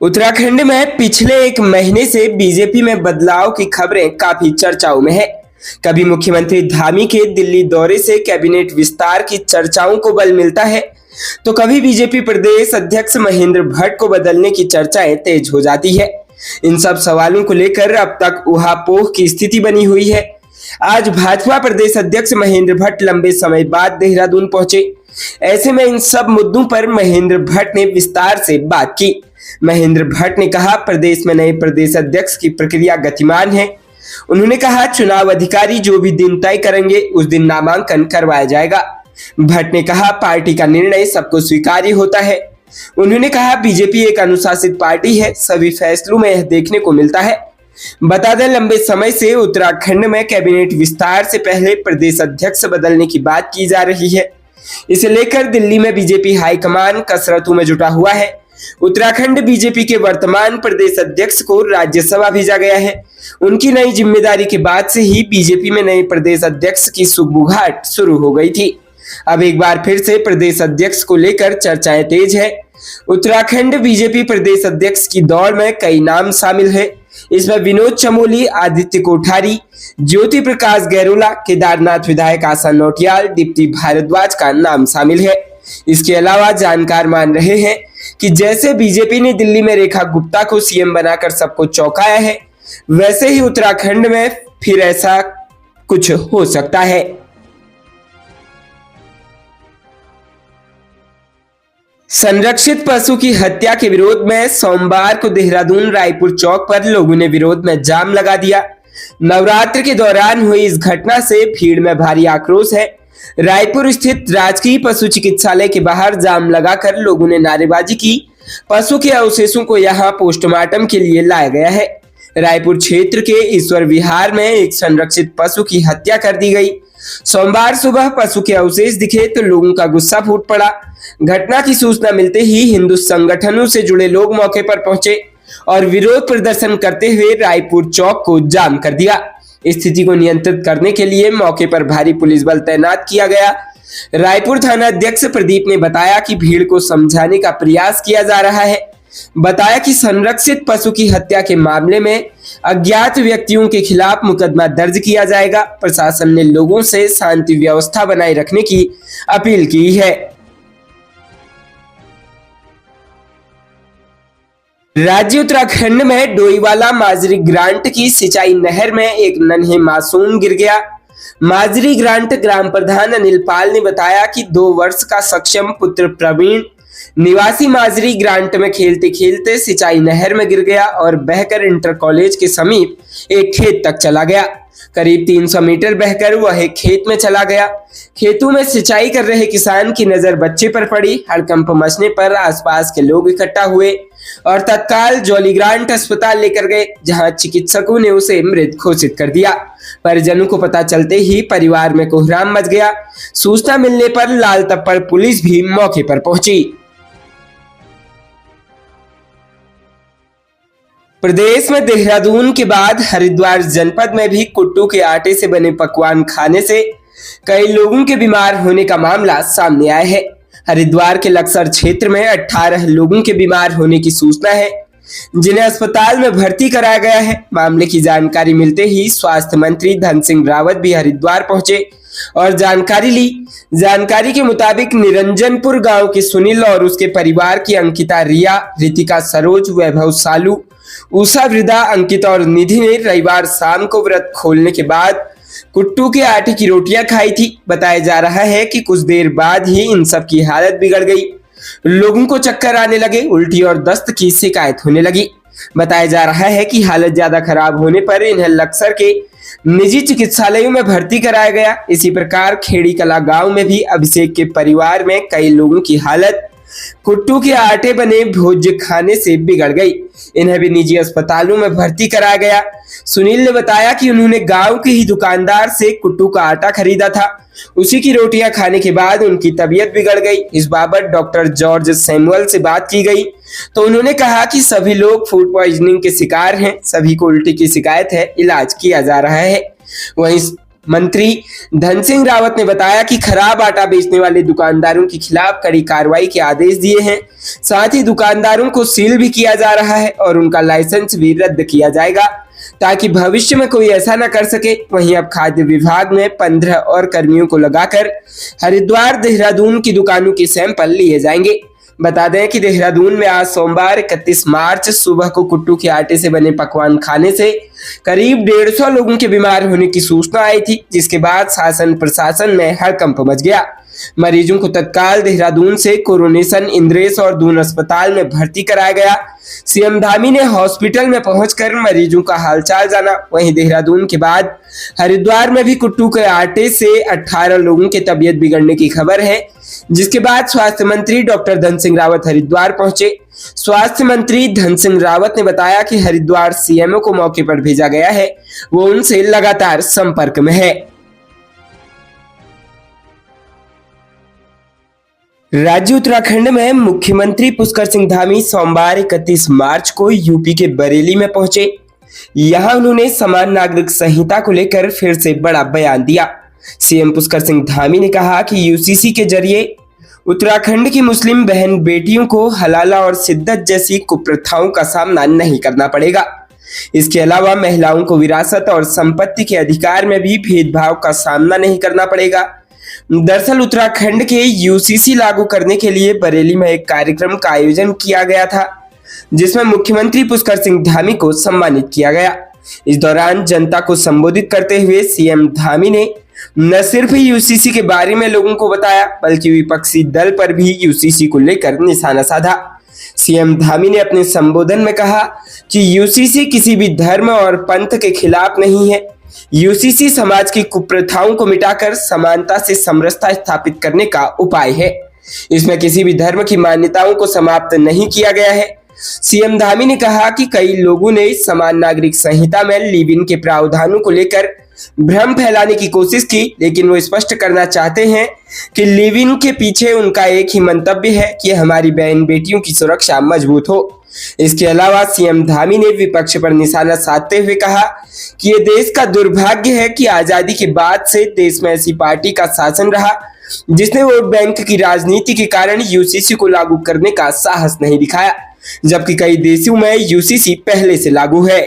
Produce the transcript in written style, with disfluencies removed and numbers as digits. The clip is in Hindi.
उत्तराखंड में पिछले एक महीने से बीजेपी में बदलाव की खबरें काफी चर्चाओं में है। कभी मुख्यमंत्री धामी के दिल्ली दौरे से कैबिनेट विस्तार की चर्चाओं को बल मिलता है, तो कभी बीजेपी प्रदेश अध्यक्ष महेंद्र भट्ट को बदलने की चर्चाएं तेज हो जाती है। इन सब सवालों को लेकर अब तक ऊहापोह की स्थिति बनी हुई है। आज भाजपा प्रदेश अध्यक्ष महेंद्र भट्ट लंबे समय बाद देहरादून पहुंचे। ऐसे में इन सब मुद्दों पर महेंद्र भट्ट ने विस्तार से बात की। महेंद्र भट्ट ने कहा, प्रदेश में नए प्रदेश अध्यक्ष की प्रक्रिया गतिमान है। उन्होंने कहा, चुनाव अधिकारी जो भी दिन तय करेंगे उस दिन नामांकन करवाया जाएगा। भट्ट ने कहा, पार्टी का निर्णय सबको स्वीकार्य होता है। उन्होंने कहा, बीजेपी एक अनुशासित पार्टी है, सभी फैसलों में यह देखने को मिलता है। बता दें, लंबे समय से उत्तराखंड में कैबिनेट विस्तार से पहले प्रदेश अध्यक्ष बदलने की बात की जा रही है। इसे लेकर दिल्ली में बीजेपी हाईकमान कसरतों में जुटा हुआ है। उत्तराखंड बीजेपी के वर्तमान प्रदेश अध्यक्ष को राज्यसभा भेजा गया है। उनकी नई जिम्मेदारी के बाद से ही बीजेपी में नए प्रदेश अध्यक्ष की सुगबुगाहट शुरू हो गई थी। अब एक बार फिर से प्रदेश अध्यक्ष को लेकर चर्चाएं तेज है। उत्तराखंड बीजेपी प्रदेश अध्यक्ष की दौड़ में कई नाम शामिल है। इसमें विनोद चमोली, आदित्य कोठारी, ज्योति प्रकाश गैरोला, केदारनाथ विधायक आशा नौटियाल, दीप्ति भारद्वाज का नाम शामिल है। इसके अलावा जानकार मान रहे हैं कि जैसे बीजेपी ने दिल्ली में रेखा गुप्ता को सीएम बनाकर सबको चौंकाया है, वैसे ही उत्तराखंड में फिर ऐसा कुछ हो सकता है। संरक्षित पशु की हत्या के विरोध में सोमवार को देहरादून रायपुर चौक पर लोगों ने विरोध में जाम लगा दिया। नवरात्र के दौरान हुई इस घटना से भीड़ में भारी आक्रोश है। रायपुर स्थित राजकीय पशु चिकित्सालय के बाहर जाम लगाकर लोगों ने नारेबाजी की। पशु के अवशेषों को यहां पोस्टमार्टम के लिए लाया गया है। रायपुर क्षेत्र के ईश्वर विहार में एक संरक्षित पशु की हत्या कर दी गई। सोमवार सुबह पशु के अवशेष दिखे तो लोगों का गुस्सा फूट पड़ा। घटना की सूचना मिलते ही हिंदू संगठनों से जुड़े लोग मौके पर पहुंचे और विरोध प्रदर्शन करते हुए रायपुर चौक को जाम कर दिया। स्थिति को नियंत्रित करने के लिए मौके पर भारी पुलिस बल तैनात किया गया। रायपुर थाना अध्यक्ष प्रदीप ने बताया कि भीड़ को समझाने का प्रयास किया जा रहा है। बताया कि संरक्षित पशु की हत्या के मामले में अज्ञात व्यक्तियों के खिलाफ मुकदमा दर्ज किया जाएगा। प्रशासन ने लोगों से शांति व्यवस्था बनाए रखने की अपील की है। राज्य उत्तराखंड में डोईवाला माजरी ग्रांट की सिंचाई नहर में एक नन्हे मासूम गिर गया। माजरी ग्रांट ग्राम प्रधान अनिल पाल ने बताया कि 2 वर्ष का सक्षम पुत्र प्रवीण निवासी माजरी ग्रांट में खेलते खेलते सिंचाई नहर में गिर गया और बहकर इंटर कॉलेज के समीप एक खेत तक चला गया। करीब 300 मीटर बहकर वह एक खेत में चला गया। खेतों में सिंचाई कर रहे किसान की नजर बच्चे पर पड़ी। हड़कंप मचने पर आसपास के लोग इकट्ठा हुए और तत्काल जॉलीग्रांट अस्पताल लेकर गए, जहां चिकित्सकों ने उसे मृत घोषित कर दिया। परिजनों को पता चलते ही परिवार में कोहराम मच गया। सूचना मिलने पर लाल तप्पड़ पुलिस भी मौके पर पहुंची। प्रदेश में देहरादून के बाद हरिद्वार जनपद में भी कुट्टू के आटे से बने पकवान खाने से कई लोगों के बीमार होने का मामला सामने आया है। हरिद्वार के लक्सर क्षेत्र में 18 लोगों के बीमार होने की सूचना है, जिन्हें अस्पताल में भर्ती कराया गया है। मामले की जानकारी मिलते ही स्वास्थ्य मंत्री धन सिंह रावत भी हरिद्वार पहुंचे और जानकारी ली। जानकारी के मुताबिक निरंजनपुर गांव के सुनील और उसके परिवार की अंकिता, रिया, रितिका, सरोज, वैभव, सालू, उषा, वृदा, अंकिता और निधि ने रविवार शाम को व्रत खोलने के बाद कुट्टू के आटे की रोटियां खाई थी। बताया जा रहा है कि कुछ देर बाद ही इन सब की हालत बिगड़ गई। लोगों को चक्कर आने लगे, उल्टी और दस्त की शिकायत होने लगी। बताया जा रहा है कि हालत ज्यादा खराब होने पर इन्हें लक्सर के निजी चिकित्सालयों में भर्ती कराया गया। इसी प्रकार खेड़ी कला गांव में भी अभिषेक के परिवार में कई लोगों की हालत कुट्टू के आटे बने भोज्य खाने से बिगड़ गई। इन्हें भी निजी अस्पतालों में भर्ती कराया गया। सुनील ने बताया कि उन्होंने गांव के ही दुकानदार से कुट्टू का आटा खरीदा था। उसी की रोटियां खाने के बाद उनकी तबीयत बिगड़ गई। इस बाबत डॉक्टर जॉर्ज सैमुअल से बात की गई तो उन्होंने कहा कि सभी लोग फूड पॉइजनिंग के शिकार हैं, सभी को उल्टी की शिकायत है, इलाज किया जा रहा है। वहीं मंत्री धन सिंह रावत ने बताया कि खराब आटा बेचने वाले दुकानदारों के खिलाफ कड़ी कार्रवाई के आदेश दिए हैं। साथ ही दुकानदारों को सील भी किया जा रहा है और उनका लाइसेंस भी रद्द किया जाएगा ताकि भविष्य में कोई ऐसा न कर सके। वहीं अब खाद्य विभाग में 15 और कर्मियों को लगाकर हरिद्वार, देहरादून की दुकानों के सैंपल लिए जाएंगे। बता दें कि देहरादून में आज सोमवार 31 मार्च सुबह को कुट्टू के आटे से बने पकवान खाने से करीब 150 लोगों के बीमार होने की सूचना आई थी, जिसके बाद शासन प्रशासन में हड़कंप मच गया। मरीजों को तत्काल देहरादून से कोरोनेशन, इंद्रेश और दून अस्पताल में भर्ती कराया गया। सीएम धामी ने हॉस्पिटल में पहुंचकर मरीजों का हालचाल जाना। वहीं देहरादून के बाद हरिद्वार में भी कुट्टू के आटे से 18 लोगों की तबीयत बिगड़ने की खबर है, जिसके बाद स्वास्थ्य मंत्री डॉक्टर धन सिंह रावत हरिद्वार पहुंचे। स्वास्थ्य मंत्री धन सिंह रावत ने बताया कि हरिद्वार सीएमओ को मौके पर भेजा गया है, वो उनसे लगातार संपर्क में है। राज्य उत्तराखंड में मुख्यमंत्री पुष्कर सिंह धामी सोमवार 31 मार्च को यूपी के बरेली में पहुंचे। यहां उन्होंने समान नागरिक संहिता को लेकर फिर से बड़ा बयान दिया। सीएम पुष्कर सिंह धामी ने कहा कि यूसीसी के जरिए उत्तराखंड की मुस्लिम बहन बेटियों को हलाला और शिद्दत जैसी कुप्रथाओं का सामना नहीं करना पड़ेगा। इसके अलावा महिलाओं को विरासत और संपत्ति के अधिकार में भी भेदभाव का सामना नहीं करना पड़ेगा। दरअसल उत्तराखंड के यूसीसी लागू करने के लिए बरेली में एक कार्यक्रम का आयोजन किया गया था, जिसमें मुख्यमंत्री पुष्कर सिंह धामी को सम्मानित किया गया। इस दौरान जनता को संबोधित करते हुए सीएम धामी ने न सिर्फ यूसीसी के बारे में लोगों को बताया, बल्कि विपक्षी दल पर भी यूसीसी को लेकर निशाना साधा। सीएम धामी ने अपने संबोधन में कहा कि यूसीसी किसी भी धर्म और पंथ के खिलाफ नहीं है। यूसीसी समाज की कुप्रथाओं को मिटाकर समानता से समरसता स्थापित करने का उपाय है। इसमें किसी भी धर्म की मान्यताओं को समाप्त नहीं किया गया है। सीएम धामी ने कहा कि कई लोगों ने समान नागरिक संहिता में लिव इन के प्रावधानों को लेकर भ्रम फैलाने की कोशिश की, लेकिन वो स्पष्ट करना चाहते हैं कि लिव इन के पीछे उनका एक ही मंतव्य है कि हमारी बहन बेटियों की सुरक्षा मजबूत हो। इसके अलावा सीएम धामी ने विपक्ष पर निशाना साधते हुए कहा कि ये देश का दुर्भाग्य है कि आजादी के बाद से देश में ऐसी पार्टी का शासन रहा जिसने वोट बैंक की राजनीति के कारण यूसीसी को लागू करने का साहस नहीं दिखाया, जबकि कई देशों में यूसीसी पहले से लागू है।